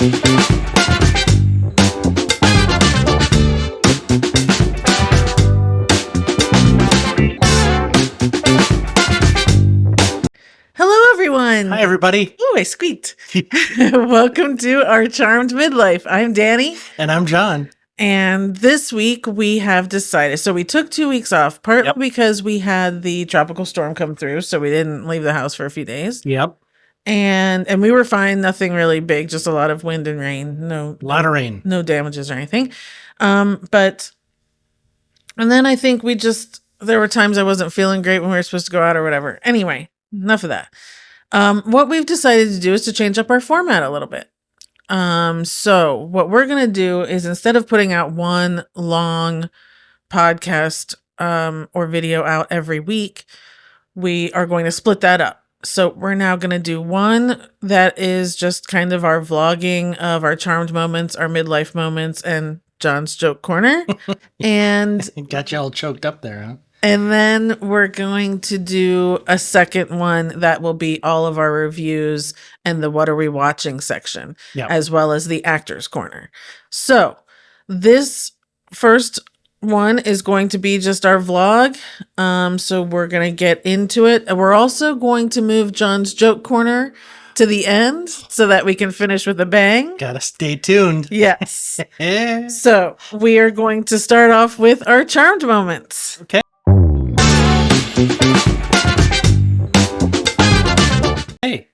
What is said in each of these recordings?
Hello, everyone. Hi, everybody. Ooh, I squeaked. Welcome to our Charmed Midlife. I'm Danny. And I'm John. And this week we have decided, so we took 2 weeks off, partly because we had the tropical storm come through, so we didn't leave the house for a few days. Yep. And we were fine, nothing really big, just a lot of wind and rain. A lot of rain. No damages or anything. And then I think there were times I wasn't feeling great when we were supposed to go out or whatever. Anyway, enough of that. What we've decided to do is to change up our format a little bit. So what we're going to do is, instead of putting out one long podcast or video out every week, we are going to split that up. So we're now going to do one that is just kind of our vlogging of our charmed moments, our midlife moments, and John's joke corner. And got you all choked up there, huh? And then we're going to do a second one that will be all of our reviews and the what are we watching section, as well as the actors corner. So this first one is going to be just our vlog. So we're going to get into it. And we're also going to move John's joke corner to the end so that we can finish with a bang. Gotta stay tuned. Yes. So we are going to start off with our charmed moments. Okay. Hey.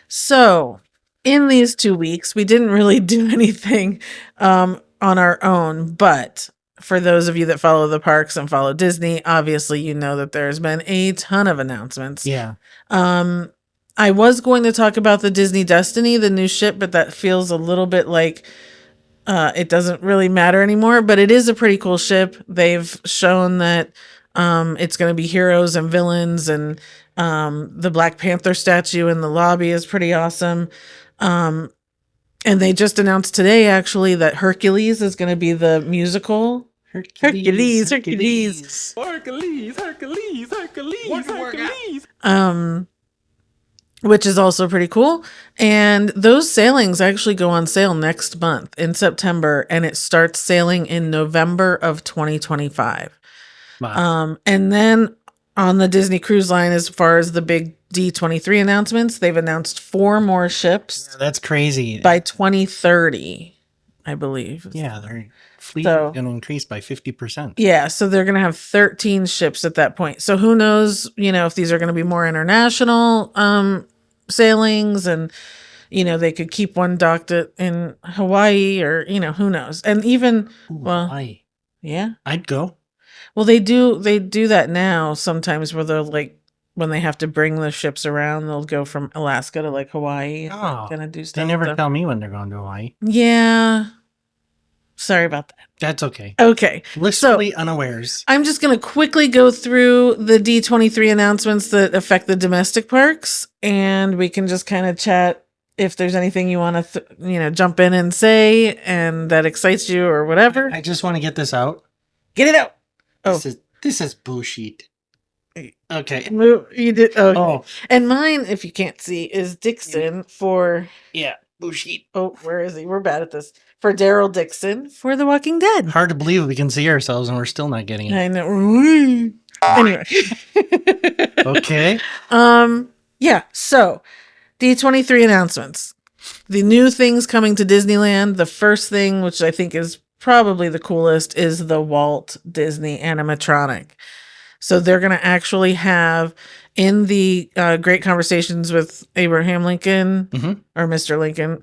So in these 2 weeks, we didn't really do anything on our own, but for those of you that follow the parks and follow Disney, obviously you know that there's been a ton of announcements. Yeah. I was going to talk about the Disney Destiny, the new ship, but that feels a little bit like it doesn't really matter anymore, but it is a pretty cool ship. They've shown that it's going to be heroes and villains, and the Black Panther statue in the lobby is pretty awesome. And they just announced today, actually, that Hercules is going to be the musical. Hercules. Which is also pretty cool. And those sailings actually go on sale next month in September, and it starts sailing in November of 2025. Wow. And then on the Disney Cruise Line, as far as the big D23 announcements, they've announced 4 more ships. Yeah, that's crazy. By 2030, I believe. Yeah, their fleet is going to increase by 50%. Yeah, so they're going to have 13 ships at that point. So who knows, if these are going to be more international sailings, and they could keep one docked in Hawaii, or who knows. And even Hawaii. Yeah, I'd go. Well, they do that now sometimes, where they're like, when they have to bring the ships around, they'll go from Alaska to like Hawaii and kind of do stuff. They never tell me when they're going to Hawaii. Yeah. Sorry about that. That's okay. Okay. Blissfully unawares. I'm just going to quickly go through the D23 announcements that affect the domestic parks, and we can just kind of chat if there's anything you want to, jump in and say, and that excites you or whatever. I just want to get this out. Get it out. This is bullshit. Okay. You did. Okay. Oh. And mine, if you can't see, is Dixon for. Yeah. Bullshit. Oh, where is he? We're bad at this. For Daryl Dixon for The Walking Dead. Hard to believe we can see ourselves and we're still not getting it. I know. Anyway. Okay. Yeah. So, D23 announcements. The new things coming to Disneyland. The first thing, which I think is probably the coolest, is the Walt Disney animatronic. So they're going to actually have, in the Great Conversations with Abraham Lincoln, or Mr. Lincoln,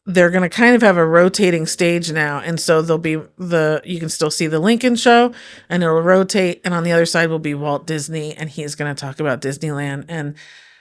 they're going to kind of have a rotating stage now. And so there'll be you can still see the Lincoln show, and it'll rotate. And on the other side will be Walt Disney, and he's going to talk about Disneyland. And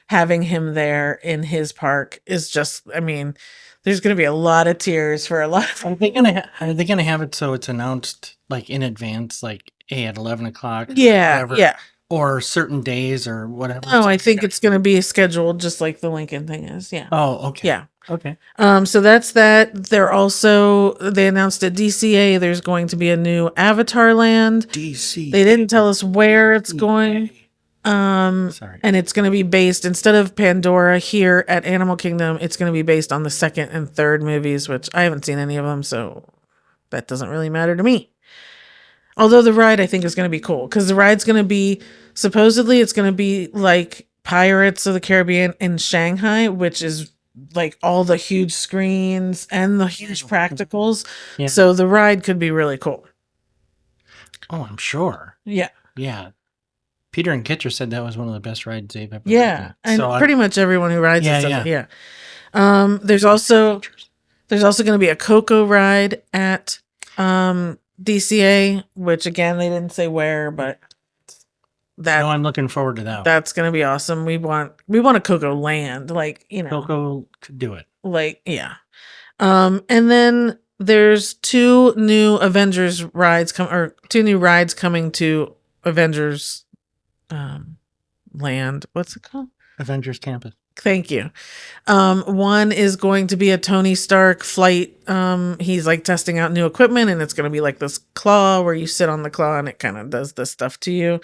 having him there in his park is just, there's going to be a lot of tears for a lot of. Are they gonna have it so it's announced like in advance, like at 11 o'clock? Yeah, whatever, yeah. Or certain days or whatever. No, I think it's going to be scheduled just like the Lincoln thing is. Yeah. Oh, okay. Yeah. Okay. So that's that. They announced at DCA there's going to be a new Avatar land. DC. They didn't tell us where it's going. Sorry. And it's going to be based, instead of Pandora here at Animal Kingdom, it's going to be based on the second and third movies, which I haven't seen any of them, so that doesn't really matter to me. Although the ride I think is going to be cool, because the ride's going to be, supposedly it's going to be like Pirates of the Caribbean in Shanghai, which is like all the huge screens and the huge practicals. Yeah. So the ride could be really cool. Oh, I'm sure. Yeah. Yeah. Peter and Kitcher said that was one of the best rides they've ever Yeah. ridden. And So pretty much everyone who rides Yeah, it says yeah. it. Yeah. There's also going to be a Coco ride at DCA, which again they didn't say where, but No, I'm looking forward to that. that's going to be awesome. We want a Coco land, like, you know. Coco could do it. Like, yeah. And then there's two new rides coming to Avengers land. What's it called? Avengers Campus. Thank you. One is going to be a Tony Stark flight. He's like testing out new equipment, and it's going to be like this claw where you sit on the claw and it kind of does this stuff to you.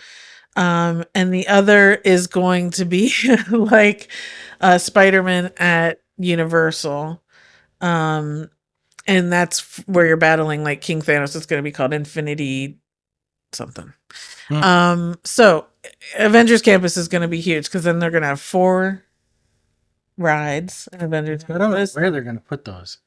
And the other is going to be like Spider-Man at Universal. And that's where you're battling like King Thanos. It's going to be called Infinity something. So Avengers Campus is going to be huge, because then they're going to have 4 rides in Avengers I don't know Campus. where they're going to put those.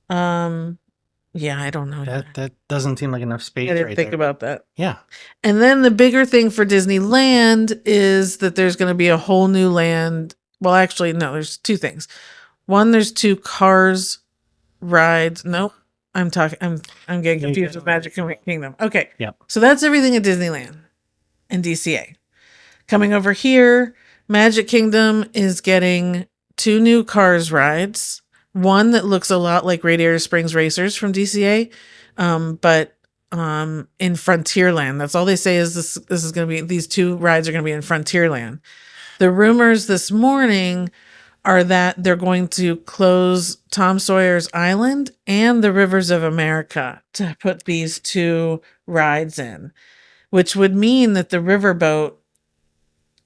Yeah, I don't know. That doesn't seem like enough space. I didn't right think there. about that. Yeah. And then the bigger thing for Disneyland is that there's going to be a whole new land. Well, actually, no, there's 2 things. One, there's 2 Cars rides. Nope. I'm getting confused with Magic Kingdom. Okay. Yep. So that's everything at Disneyland and DCA. Coming over here, Magic Kingdom is getting 2 new Cars rides. One that looks a lot like Radiator Springs Racers from DCA, but in Frontierland. That's all they say is this is going to be, these 2 rides are going to be in Frontierland. The rumors this morning are that they're going to close Tom Sawyer's Island and the Rivers of America to put these 2 rides in, which would mean that the riverboat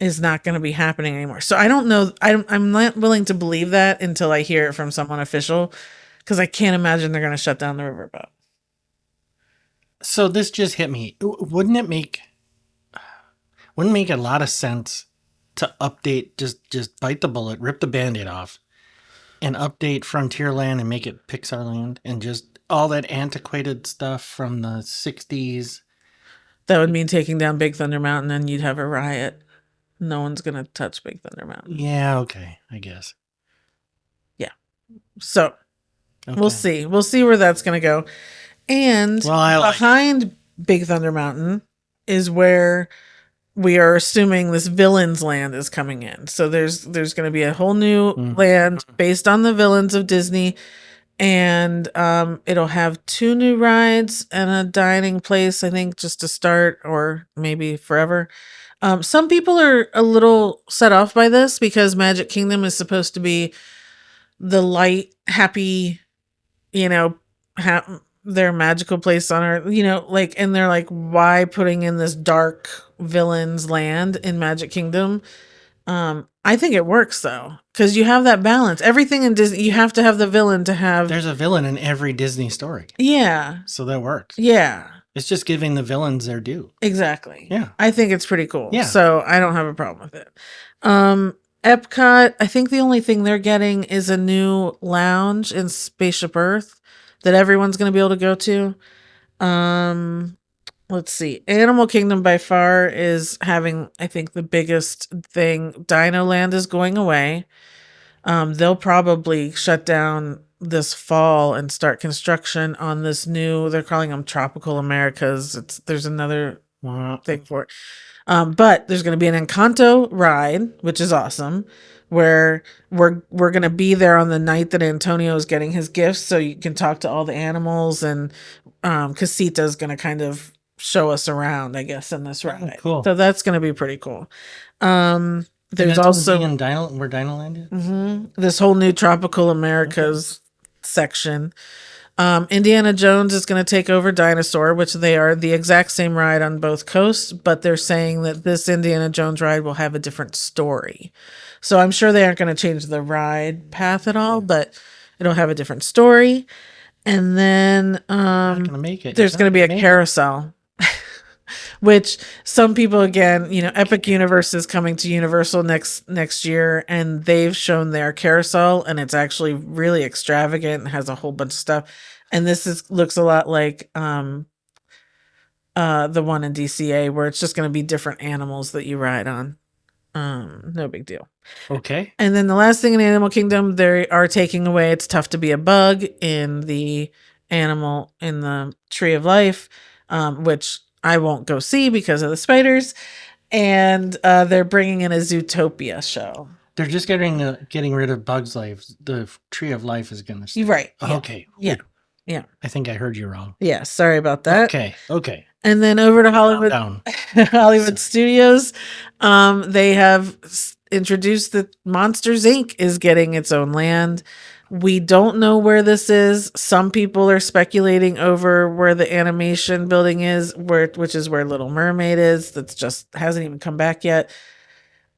is not going to be happening anymore. So I don't know. I'm not willing to believe that until I hear it from someone official, because I can't imagine they're going to shut down the riverboat. So this just hit me. Wouldn't it make a lot of sense to update, just bite the bullet, rip the Band-Aid off, and update Frontierland and make it Pixar Land, and just all that antiquated stuff from the 60s? That would mean taking down Big Thunder Mountain, and you'd have a riot. No one's going to touch Big Thunder Mountain. Yeah, okay, I guess. Yeah. So Okay. we'll see. We'll see where that's going to go. And behind Big Thunder Mountain is where we are assuming this Villains Land is coming in. So there's going to be a whole new land based on the villains of Disney. And it'll have 2 new rides and a dining place, I think, just to start, or maybe forever. Some people are a little set off by this, because Magic Kingdom is supposed to be the light, happy, their magical place on Earth, and they're like, why putting in this dark villains land in Magic Kingdom? I think it works though, because you have that balance. Everything in Disney, you have to have the villain to have. There's a villain in every Disney story. Yeah. So that works. Yeah. It's just giving the villains their due. Exactly. Yeah. I think it's pretty cool. Yeah. So I don't have a problem with it. Epcot, I think the only thing they're getting is a new lounge in Spaceship Earth that everyone's going to be able to go to. Let's see. Animal Kingdom by far is having, I think, the biggest thing. Dino Land is going away. They'll probably shut down this fall and start construction on this new, they're calling them Tropical Americas. There's another thing for it. But there's going to be an Encanto ride, which is awesome, where we're going to be there on the night that Antonio is getting his gifts, so you can talk to all the animals, and Casita's going to kind of show us around, I guess, in this ride. Cool. So that's going to be pretty cool. There's also where Dino Land is? this whole new Tropical Americas section. Indiana Jones is going to take over Dinosaur, which they are the exact same ride on both coasts, but they're saying that this Indiana Jones ride will have a different story. So I'm sure they aren't going to change the ride path at all, but it'll have a different story. And then Not gonna make it. there's You're going to not be a gonna make it. carousel, which some people, again, Epic Universe is coming to Universal next year, and they've shown their carousel, and it's actually really extravagant and has a whole bunch of stuff. And this looks a lot like the one in DCA, where it's just going to be different animals that you ride on. No big deal. Okay. And then the last thing in Animal Kingdom, they are taking away It's Tough to Be a Bug in the Tree of Life, which I won't go see because of the spiders. And they're bringing in a Zootopia show. They're just getting rid of Bug's Life. The Tree of Life is gonna stay. Right. Yeah. Okay. Yeah. Yeah. I think I heard you wrong. Yeah. Sorry about that. Okay. And then over to Hollywood. Down. Hollywood Studios, they have introduced that Monsters Inc. is getting its own land. We don't know where this is. Some people are speculating over where the animation building is, which is where Little Mermaid is. That's just hasn't even come back yet.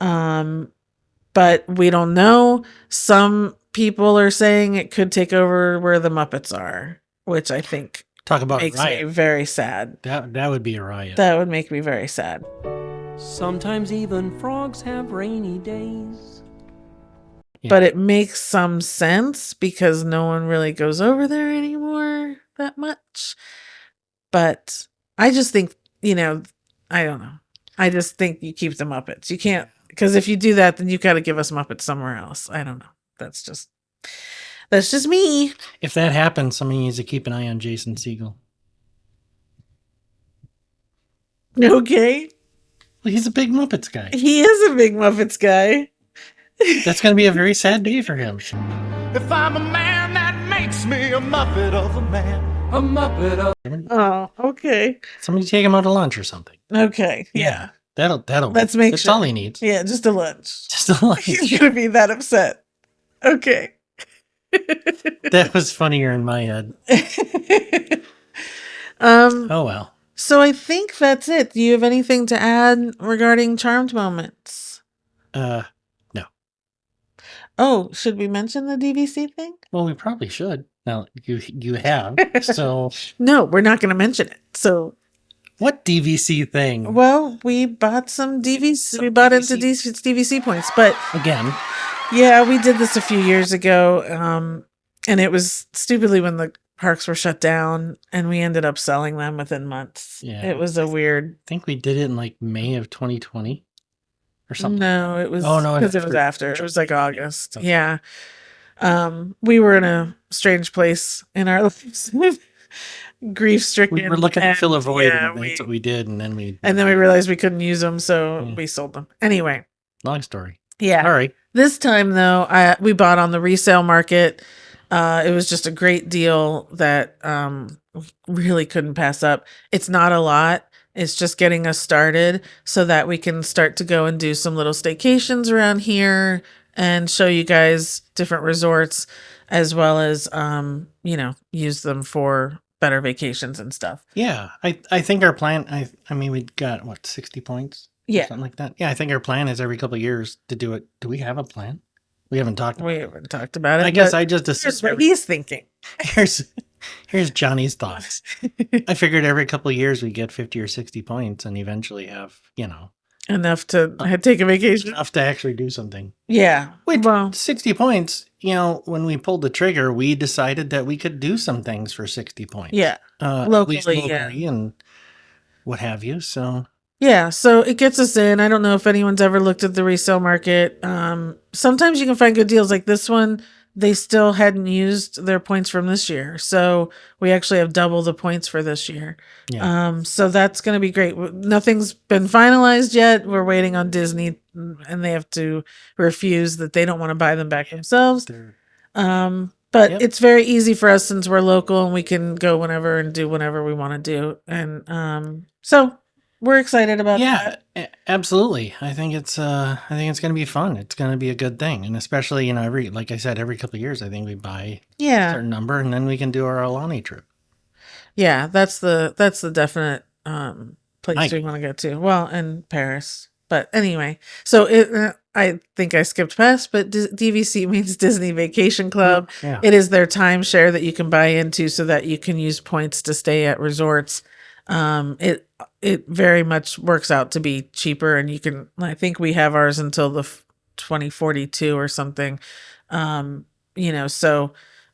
But we don't know. Some people are saying it could take over where the Muppets are, which I think Talk about makes riot. me very sad. That would be a riot. That would make me very sad. Sometimes even frogs have rainy days. Yeah. But it makes some sense because no one really goes over there anymore that much. But I just think, I don't know. I just think you keep the Muppets. You can't, because if you do that, then you got to give us Muppets somewhere else. I don't know. That's just me. If that happens, somebody needs to keep an eye on Jason Segel. Okay. Well, he's a big Muppets guy. He is a big Muppets guy. That's going to be a very sad day for him. If I'm a man, that makes me a Muppet of a man. A Muppet of... Oh, okay. Somebody take him out to lunch or something. Okay. Yeah. That'll Let's make That's sure. all he needs. Yeah, just a lunch. Just a lunch. He's going to be that upset. Okay. That was funnier in my head. Oh well. So I think that's it. Do you have anything to add regarding Charmed Moments? No. Oh, should we mention the DVC thing? Well, we probably should. Now you have. So No, we're not going to mention it. So, what DVC thing? well, we bought some DVC. We bought into DVC points, but Again. yeah, we did this a few years ago, and it was stupidly when the parks were shut down, and we ended up selling them within months. Yeah. It was a weird. I think we did it in like May of 2020 or something. No, it was. Oh, no, because it was after. after. It was like August. Okay. Yeah. We were in a strange place in our lives, grief stricken. We were looking to fill a void, Yeah, and that's what we did, and then we realized we couldn't use them, so Yeah. we sold them. Anyway, long story. yeah. All right. This time though, we bought on the resale market. It was just a great deal that we really couldn't pass up. It's not a lot. It's just getting us started so that we can start to go and do some little staycations around here and show you guys different resorts, as well as use them for better vacations and stuff. Yeah, I think our plan. I mean, we got what 60 points. Yeah. Something like that. Yeah, I think our plan is every couple of years to do it. Do we have a plan? We haven't talked about We haven't talked about it. I guess but I just here's assumed. what he's thinking. Here's Johnny's thoughts. I figured every couple of years we get 50 or 60 points and eventually have, Enough to take a vacation. enough to actually do something. Yeah. Wait, Well, 60 points, when we pulled the trigger, we decided that we could do some things for 60 points. yeah. At Locally, least yeah. and what have you. So, Yeah, so it gets us in. I don't know if anyone's ever looked at the resale market. Sometimes you can find good deals like this one. They still hadn't used their points from this year. So we actually have double the points for this year. yeah. So that's going to be great. Nothing's been finalized yet. We're waiting on Disney, and they have to refuse that they don't want to buy them back themselves. But Yep. it's very easy for us since we're local and we can go whenever and do whatever we want to do. And so we're excited about Yeah, that. absolutely. I think it's going to be fun. It's going to be a good thing, and especially like I said, every couple of years, I think we buy a Yeah. certain number, and then we can do our Alani trip. Yeah, that's the definite place Mike. we want to go to. Well, in Paris. But anyway, so I think I skipped past, but DVC means Disney Vacation Club. Yeah. It is their timeshare that you can buy into so that you can use points to stay at resorts. It very much works out to be cheaper, and you can. I think we have ours until the 2042 or something. So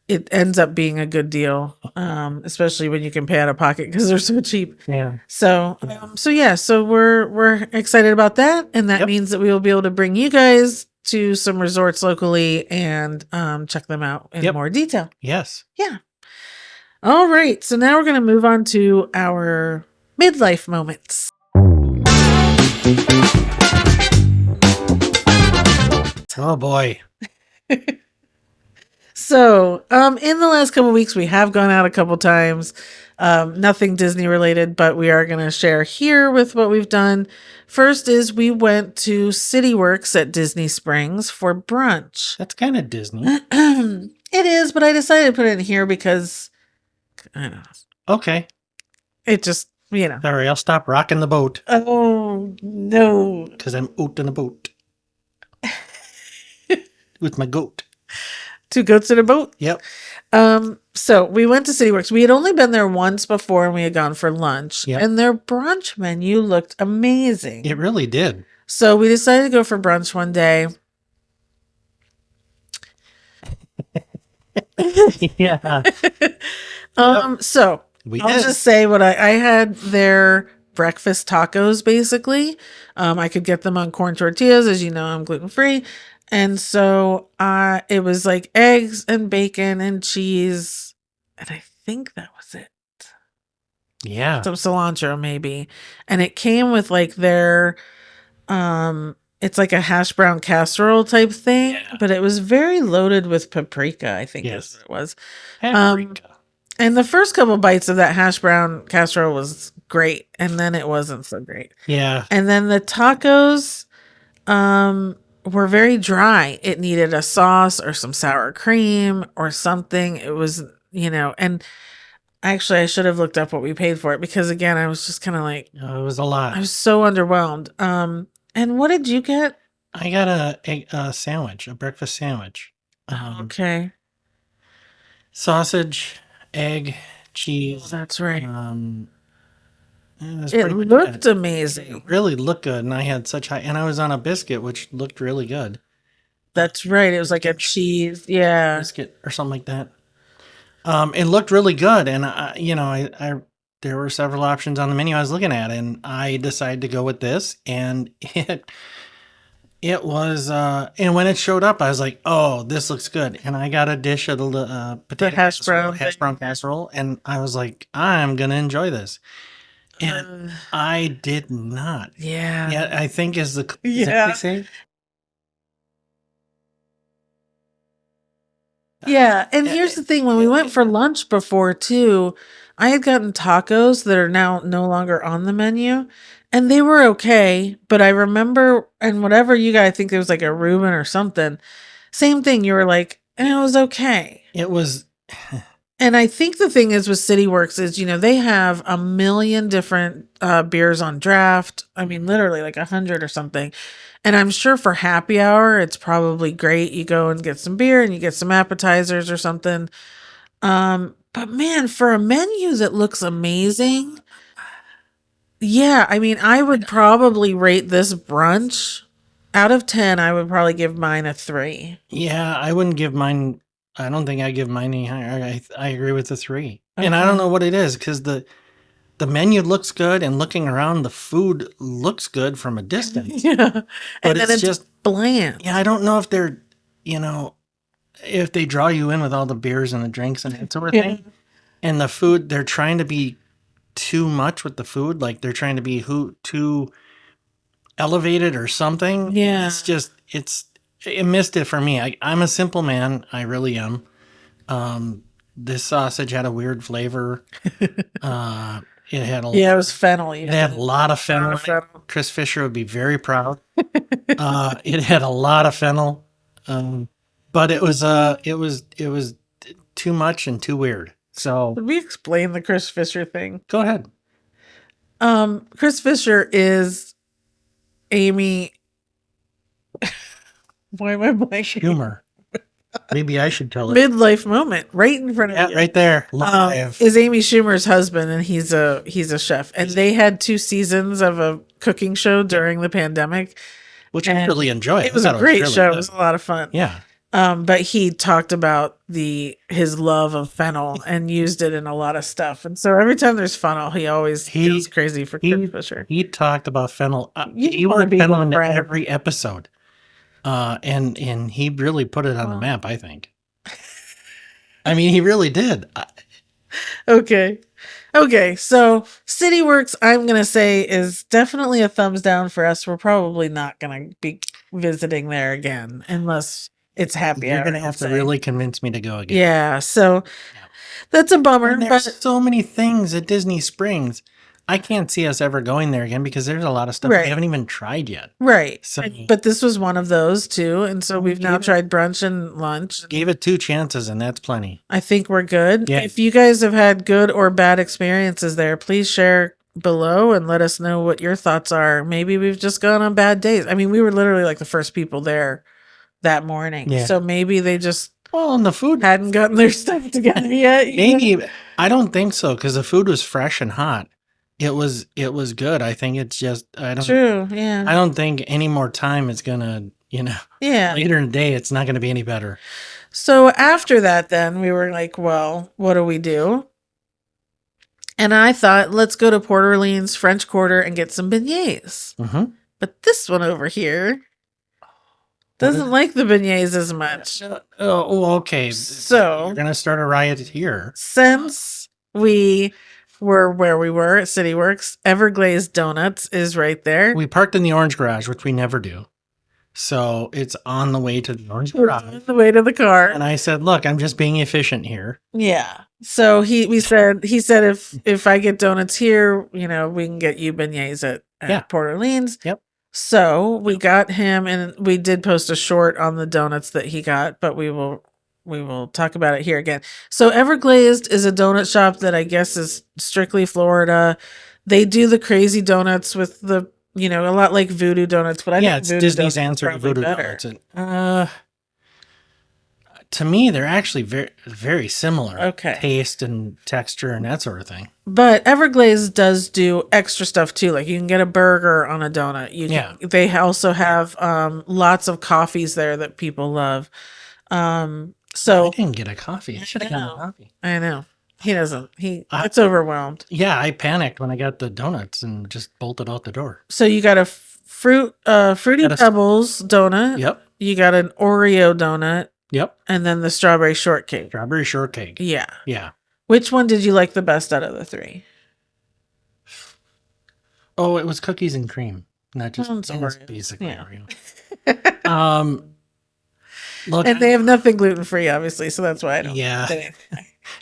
it ends up being a good deal, especially when you can pay out of pocket because they're so cheap. Yeah. So we're excited about that, and that means that we will be able to bring you guys to some resorts locally and check them out in more detail. Yes. Yeah. All right. So now we're going to move on to our midlife moments. Oh boy. So, in the last couple of weeks, we have gone out a couple times. Nothing Disney related, but we are going to share here with what we've done. First is we went to CityWorks at Disney Springs for brunch. That's kind of Disney. It is, but I decided to put it in here because I don't know. Okay. It just, Sorry, I'll stop rocking the boat. Oh, no. Because I'm out in the boat. With my goat. 2 goats in a boat? Yep. So we went to CityWorks. We had only been there once before, and we had gone for lunch. Yep. And their brunch menu looked amazing. It really did. So we decided to go for brunch one day. Yeah. So I'll just say what I had their breakfast tacos, basically. I could get them on corn tortillas. As you know, I'm gluten-free. And so it was like eggs and bacon and cheese. And I think that was it. Yeah. Some cilantro maybe. And it came with like their it's like a hash brown casserole type thing, but it was very loaded with paprika, I think is what it was. Paprika. And the first couple bites of that hash brown casserole was great, and then it wasn't so great. Yeah. And then the tacos were very dry. It needed a sauce or some sour cream or something. It was, and actually I should have looked up what we paid for it because again, I was just kind of like, it was a lot. I was so underwhelmed. And what did you get? I got a sandwich, a breakfast sandwich. Okay. Sausage, egg, cheese. That's right. It looked amazing. It really looked good, and I had and I was on a biscuit, which looked really good. That's right. It was like a cheese, biscuit or something like that. It looked really good, and I there were several options on the menu I was looking at, and I decided to go with this, and it was, and when it showed up, I was like, "Oh, this looks good." And I got a dish of the potato hash brown casserole, and I was like, "I'm gonna enjoy this." And I did not. Yeah. Yeah, I think is that what they say? Yeah, and here's the thing: when we went for lunch before too, I had gotten tacos that are now no longer on the menu, and they were okay. But I remember, and whatever you got, I think there was like a Reuben or something. Same thing. You were like, and it was okay. It was. And I think the thing is with CityWorks is, they have a million different beers on draft. I mean, literally like 100 or something. And I'm sure for happy hour, it's probably great. You go and get some beer and you get some appetizers or something. But man, for a menu that looks amazing. Yeah, I mean, I would probably rate this brunch out of 10. I would probably give mine a 3. Yeah, I wouldn't give mine. I don't think I give mine any higher. I agree with the 3. Okay. And I don't know what it is because the menu looks good, and looking around, the food looks good from a distance. Yeah, but and then it's just bland. Yeah, I don't know if they're, if they draw you in with all the beers and the drinks and that sort of thing. And the food, they're trying to be too much with the food, like they're trying to be too elevated or something. Yeah, it's just it missed it for me. I'm a simple man. I really am. This sausage had a weird flavor. It had a Yeah, it was fennel. It had a lot of fennel. Chris Fisher would be very proud. It had a lot of fennel, but it was too much and too weird. So Did we explain the Chris Fisher thing? go ahead. Chris Fisher is Amy. Why am I blanking? Humor. Maybe I should tell it. Midlife Moment, right in front of Yeah, you. right there. Live. Is Amy Schumer's husband, and he's a chef. And they had 2 seasons of a cooking show during the pandemic, Which I really enjoyed. It was a great show. It was a lot of fun. Yeah. But he talked about his love of fennel and used it in a lot of stuff. And so every time there's fennel, he always goes crazy for Chris Fisher. He talked about fennel. You He wanna went be fennel in friend. every episode. And he really put it on the map, I think. I mean, he really did. Okay. So CityWorks, I'm going to say, is definitely a thumbs down for us. We're probably not going to be visiting there again unless it's happy hour. You're going to have to really convince me to go again. Yeah. So that's a bummer. And there's so many things at Disney Springs. I can't see us ever going there again because there's a lot of stuff we haven't even tried yet. Right. So, but this was one of those too. And so we've now tried brunch and lunch. Gave it 2 chances and that's plenty. I think we're good. Yeah. If you guys have had good or bad experiences there, please share below and let us know what your thoughts are. Maybe we've just gone on bad days. I mean, we were literally like the first people there that morning. Yeah. So maybe they just and the food hadn't gotten their stuff together yet. Maybe. I don't think so because the food was fresh and hot. It was good. I think it's just True, yeah. I don't think any more time is gonna, later in the day it's not gonna be any better. So after that then we were like, well, what do we do? And I thought, let's go to Port Orleans French Quarter and get some beignets. Mm-hmm. But this one over here doesn't like the beignets as much. Okay. So you're gonna start a riot here. Since we were where we were at CityWorks, Everglazed Donuts is right there. We parked in the orange garage, which we never do. So it's on the way to the orange garage. On the way to the car. And I said, look, I'm just being efficient here. Yeah. So he said if I get donuts here, we can get you beignets at Port Orleans. Yep. So we got him, and we did post a short on the donuts that he got, but we will talk about it here again. So Everglazed is a donut shop that I guess is strictly Florida. They do the crazy donuts with the, a lot like Voodoo Donuts, but I think it's Voodoo Disney's Donuts answer to Voodoo better. Donuts. To me, they're actually very, very similar. Taste and texture and that sort of thing. But Everglazed does do extra stuff too. Like you can get a burger on a donut. They also have lots of coffees there that people love. So I didn't get a coffee. I should have gotten a coffee. I know. He doesn't. He gets overwhelmed. Yeah, I panicked when I got the donuts and just bolted out the door. So you got a Fruity Pebbles donut. Yep. You got an Oreo donut. Yep. And then the strawberry shortcake. Strawberry shortcake. Yeah. Yeah. Which one did you like the best out of the 3? Oh, it was cookies and cream, not just basically Oreo. Look, and they have nothing gluten free, obviously, so that's why I don't. Yeah.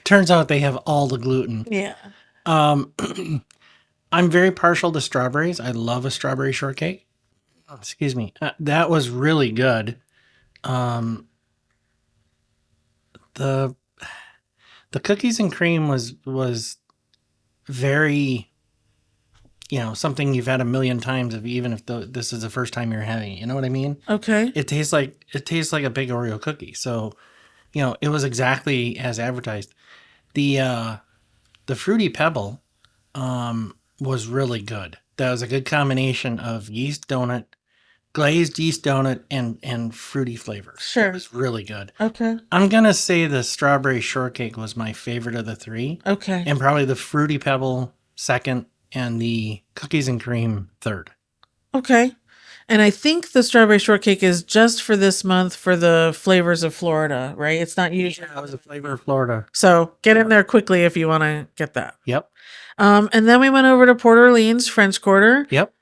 Turns out they have all the gluten. Yeah. I'm very partial to strawberries. I love a strawberry shortcake. Excuse me. That was really good. The cookies and cream was very, something you've had a million times, even if this is the first time you're having it. You know what I mean? Okay. It tastes like a big Oreo cookie. So, it was exactly as advertised. The Fruity Pebble was really good. That was a good combination of glazed yeast donut and fruity flavors. Sure. It was really good. Okay. I'm going to say the strawberry shortcake was my favorite of the 3. Okay. And probably the Fruity Pebble second and the cookies and cream third. Okay. And I think the strawberry shortcake is just for this month for the flavors of Florida, right? It's not usually. Yeah, it was a flavor of Florida. So get in there quickly if you want to get that. Yep. And then we went over to Port Orleans French Quarter. Yep.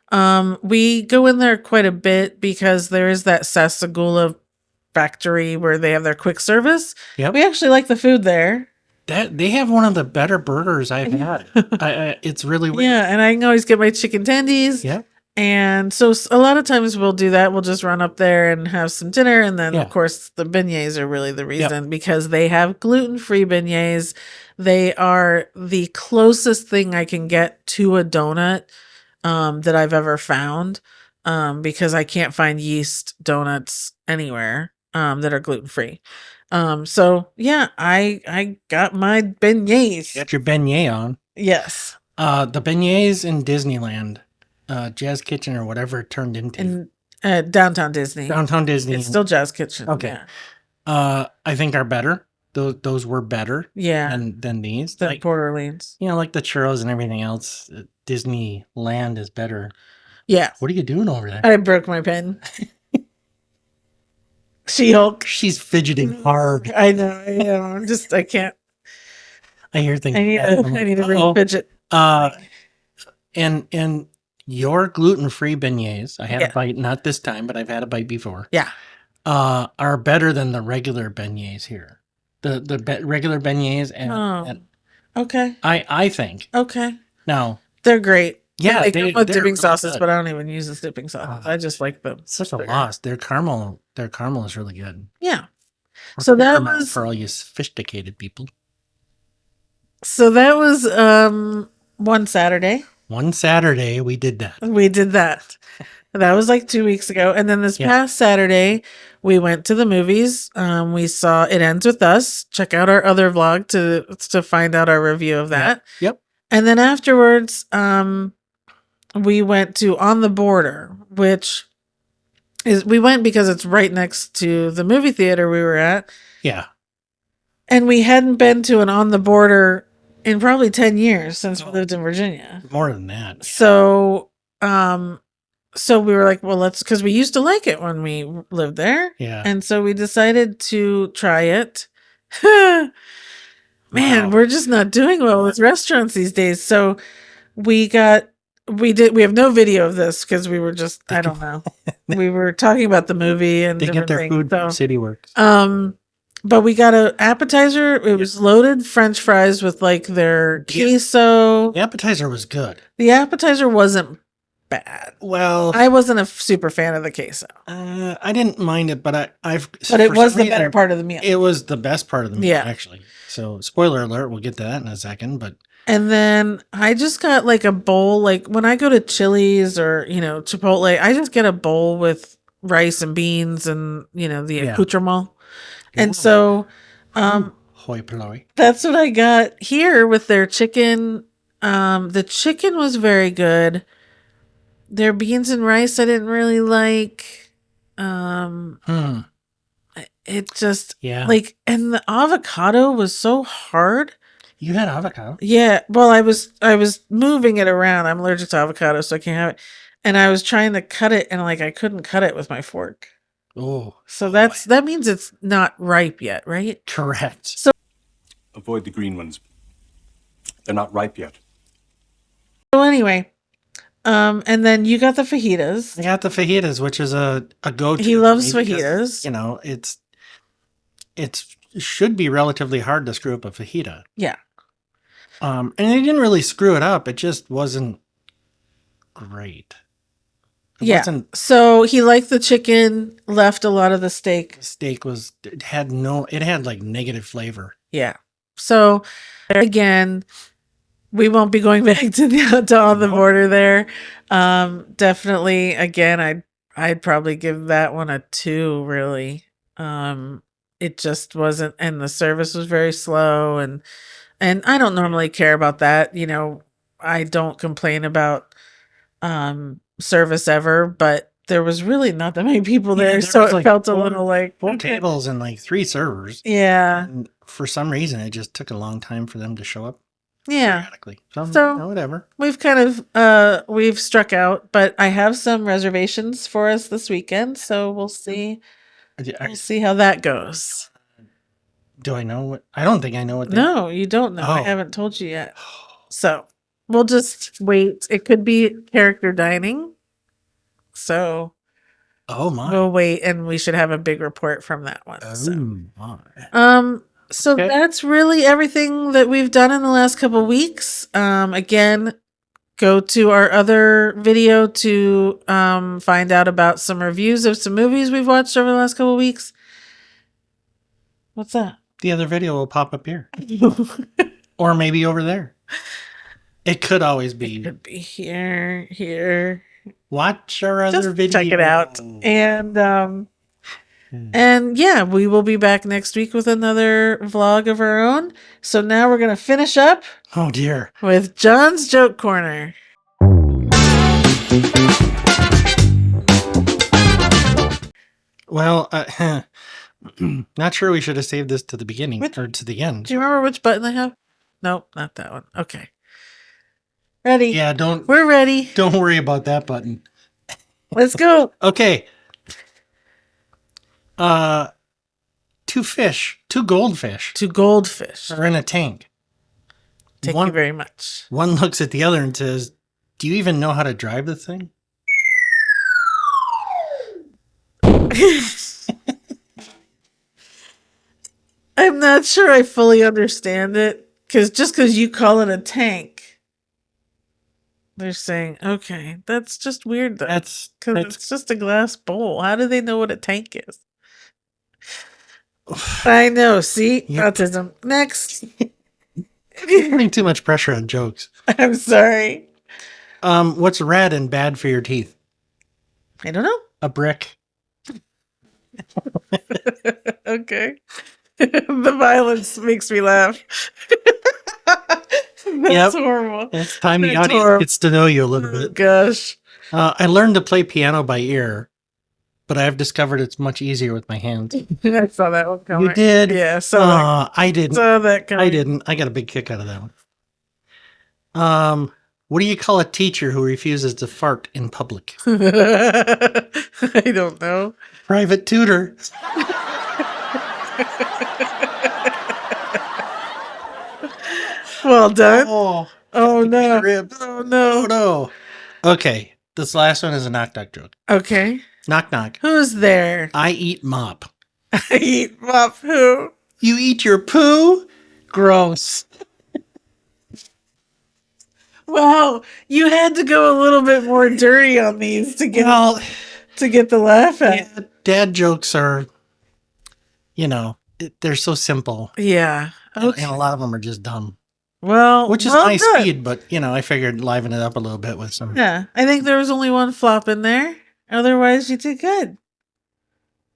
We go in there quite a bit because there is that Sassagoula factory where they have their quick service. Yep. We actually like the food there. That they have one of the better burgers I've had. It's really weird. Yeah, and I can always get my chicken tendies. Yeah. And so a lot of times we'll do that. We'll just run up there and have some dinner. And then, Yeah. of course, the beignets are really the reason because they have gluten-free beignets. They are the closest thing I can get to a donut that I've ever found because I can't find yeast donuts anywhere that are gluten-free. So, yeah, I got my beignets. Got your beignet on. Yes. The beignets in Disneyland, Jazz Kitchen or whatever it turned into. In Downtown Disney. Downtown Disney. It's still Jazz Kitchen. Okay. Yeah. I think are better. Those were better. Yeah. Than these. The Like, Port Orleans. you know, like the churros and everything else. Disneyland is better. Yeah. What are you doing over there? I broke my pen. She-Hulk. She's fidgeting hard. I know. I can't. I hear things. I need a ring Uh-oh. fidget. And your gluten-free beignets, I had Yeah. a bite, not this time, but I've had a bite before. Yeah. Are better than the regular beignets here. The regular beignets and Okay. I think. Okay. Now, They're great. yeah, They come with they're dipping really sauces, good. but I don't even use the dipping sauces. I just like them. It's such a loss. Their caramel is really good. Yeah. Or So that caramel was for all you sophisticated people. one Saturday. One Saturday we did that. We did that. That was like 2 weeks ago. And then this past Saturday, we went to the movies. We saw It Ends With Us. Check out our other vlog to find out our review of that. Yep. And then afterwards, we went to On the Border, which is we went because it's right next to the movie theater we were at. Yeah. And we hadn't been to an On the Border in probably 10 years since we lived in Virginia. More than that. So, so we were like, well, because we used to like it when we lived there. Yeah. And so we decided to try it. Man, Wow. we're just not doing well with restaurants these days. So we have no video of this because we were just, I don't know. We were talking about the movie and They get different their things. food from So, City Works. but we got an appetizer. It was loaded French fries with like their queso. The appetizer was good. The appetizer wasn't bad. Well, I wasn't a super fan of the queso, I didn't mind it, but but it was the better part of the meal. It was the best part of the meal, Yeah. actually. So, spoiler alert, we'll get to that in a second. But And then I just got like a bowl. Like when I go to Chili's or, Chipotle, I just get a bowl with rice and beans and, the accoutrement. And so hoi polloi. that's what I got here with their chicken. The chicken was very good. Their beans and rice I didn't really like. It just and the avocado was so hard. You had avocado. Yeah, well, I was moving it around. I'm allergic to avocado, so I can't have it. And I was trying to cut it, and I couldn't cut it with my fork. Oh, so that means it's not ripe yet, right? Correct. So avoid the green ones. They're not ripe yet. So anyway, and then you got the fajitas. I got the fajitas, which is a go-to. He loves for me because, fajitas. It should be relatively hard to screw up a fajita. Yeah. And they didn't really screw it up. It just wasn't great. So he liked the chicken, left a lot of the steak. The steak had like negative flavor. Yeah. So again, we won't be going back to On the Border there. Definitely, again, I'd probably give that one a 2, really. It just wasn't, and the service was very slow, and I don't normally care about that. I don't complain about service ever, but there was really not that many people there, so it felt a little like 4 tables and like 3 servers. Yeah. And for some reason, it just took a long time for them to show up. Yeah. Periodically. So whatever. We've kind of we've struck out, but I have some reservations for us this weekend, so we'll see. We'll see how that goes. Do I know what? I don't think I know what. No, you don't know. I haven't told you yet. So we'll just wait. It could be character dining. So oh my, we'll wait, and we should have a big report from that one. Oh my. So Okay. that's really everything that we've done in the last couple of weeks. Again, go to our other video to find out about some reviews of some movies we've watched over the last couple of weeks. What's that? The other video will pop up here. Or maybe over there. It could always be. Could be here. Watch our other Just video. check it out. And yeah, we will be back next week with another vlog of our own. So now we're going to finish up Oh dear. with John's Joke Corner. Well, not sure we should have saved this to the beginning or to the end. Do you remember which button I have? Nope, not that one. Okay. Ready? Yeah, We're ready. don't worry about that button. Let's go. Okay. Two goldfish To goldfish. are in a tank. Thank One- you very much. One looks at the other and says, "Do you even know how to drive the thing?" I'm not sure I fully understand it. Because you call it a tank, they're saying, okay, that's just weird though. That's Because it's just a glass bowl. How do they know what a tank is? I know. See? Yep. Autism. Next. putting too much pressure on jokes. I'm sorry. What's red and bad for your teeth? I don't know. A brick. Okay. The violence makes me laugh. That's Yep. horrible. It's time the That's audience horrible. gets to know you a little Oh, bit. gosh. I learned to play piano by ear, but I've discovered it's much easier with my hands. I saw that one coming. You did? Yeah, I didn't. saw that coming. I didn't. I got a big kick out of that one. What do you call a teacher who refuses to fart in public? I don't know. Private tutor. Well done. Oh, Oh no. ribs. Oh no. no. Okay, this last one is a knock knock joke. Okay. Knock knock. Who's there? I eat mop. I eat mop who? You eat your poo? Gross. Wow, you had to go a little bit more dirty on these to get Well, the laugh at. yeah, dad jokes are, they're so simple. Yeah. Okay. And a lot of them are just dumb. Well, Which is well my done. speed, but, I figured liven it up a little bit with some. Yeah, I think there was only one flop in there. Otherwise, you did good.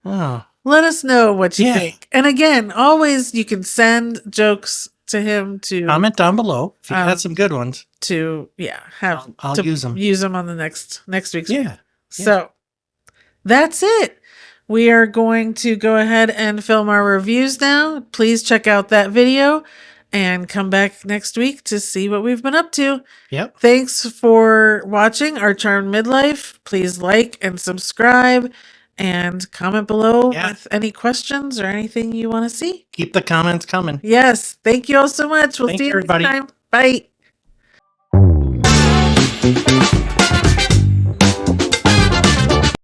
Oh, Let us know what you Yeah. think. And again, always you can send jokes to him to comment down below if you Um, had some good ones. have I'll to use 'em. Use them on the next week's. Yeah. So that's it. We are going to go ahead and film our reviews now. Please check out that video and come back next week to see what we've been up to. Yep. Thanks for watching our Charmed Midlife. Please like and subscribe and comment below Yeah. with any questions or anything you want to see. Keep the comments coming. Yes. Thank you all so much. We'll Thanks, see you everybody. next time. Bye.